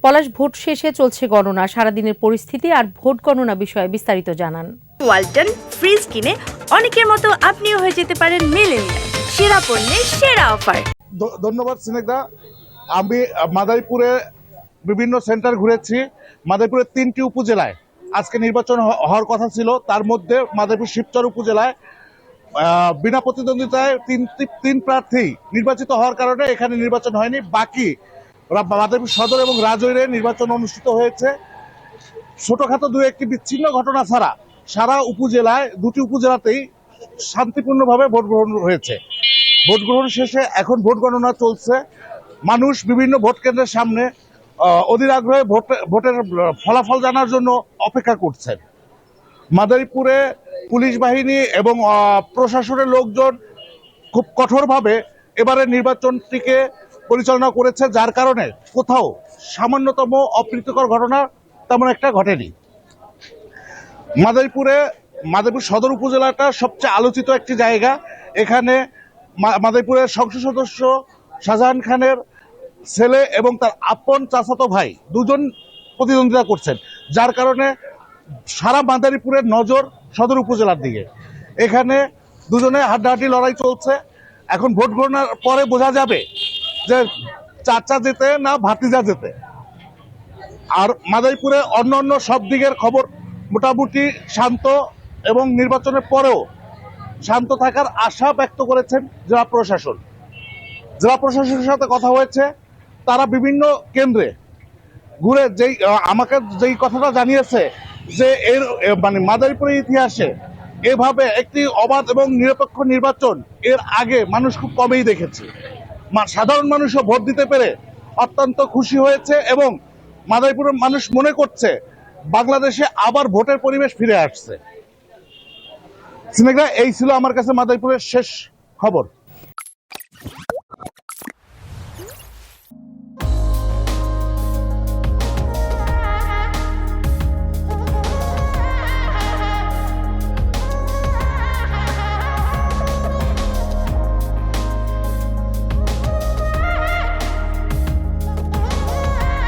পলাশ, vote শেষে চলছে গণনা। সারাদিনের পরিস্থিতি আর ভোট গণনা বিষয়ে বিস্তারিত জানান। ওয়ালটন ফ্রিজ কিনে অনেকের মতো আপনিও হয়ে যেতে পারেন মিলেনিয়াল। সেরা পণ্যের সেরা অফার। ধন্যবাদ সিনেকদা। আমি মাদারীপুরে বিভিন্ন সেন্টার ঘুরেছি। মাদারীপুরের 3টি উপজেলায় আজকে নির্বাচন হওয়ার কথা ছিল। তার মধ্যে মাদারীপুর শিবচর উপজেলায় বিনা প্রতিদ্বন্দ্বিতায় তিন প্রার্থী নির্বাচিত হওয়ার কারণে এখানে নির্বাচন হয়নি। বাকি মাদারীপুর সদর এবং রাজৈরে নির্বাচন অনুষ্ঠিত হয়েছে। ছোটখাটো দু একটি বিচ্ছিন্ন ঘটনা ছাড়া সারা উপজেলায় 2টি উপজেলাতেই শান্তিপূর্ণভাবে ভোট গ্রহণ হয়েছে। ভোট গ্রহণ শেষে এখন ভোট গণনা চলছে। মানুষ বিভিন্ন ভোট কেন্দ্রের সামনে অধীর আগ্রহে ভোটের ফলাফল জানার জন্য অপেক্ষা করছেন। মাদারীপুরে পুলিশ বাহিনী এবং প্রশাসনের লোকজন খুব কঠোরভাবে এবারে নির্বাচনটিকে পরিচালনা করেছে, যার কারণে কোথাও সামান্যতম অপ্রীতিকর ঘটনা তেমন একটা ঘটেনি। মাদারীপুর সদর উপজেলাটা সবচেয়ে আলোচিত একটি জায়গা। এখানে মাদারীপুরের সংসদ সদস্য শাহজাহান খানের ছেলে এবং তার আপন চাচাতো ভাই দুজন প্রতিদ্বন্দ্বিতা করছেন, যার কারণে সারা মাদারীপুরের নজর সদর উপজেলার দিকে। এখানে দুজনে হাড্ডাহাড্ডি লড়াই চলছে। এখন ভোট গণনার পরে বোঝা যাবে যে চাচা যেতে না ভাতিজা যেতে। আর মাদারীপুরে অন্য সব দিকের খবর মোটামুটি শান্ত এবং নির্বাচনের পরেও শান্ত থাকার আশা ব্যক্ত করেছেন জেলা প্রশাসন। জেলা প্রশাসনের সাথে কথা হয়েছে, তারা বিভিন্ন কেন্দ্রে ঘুরে আমাকে যেই কথাটা জানিয়েছে যে এর মাদারীপুরের ইতিহাসে এভাবে একটি অবাধ এবং নিরপেক্ষ নির্বাচন এর আগে মানুষ খুব কমই দেখেছে। সাধারণ মানুষও ভোট দিতে পেরে অত্যন্ত খুশি হয়েছে এবং মাদারীপুরের মানুষ মনে করছে বাংলাদেশে আবার ভোটের পরিবেশ ফিরে আসছে। সিনেগা, এই ছিল আমার কাছে মাদারীপুরের শেষ খবর।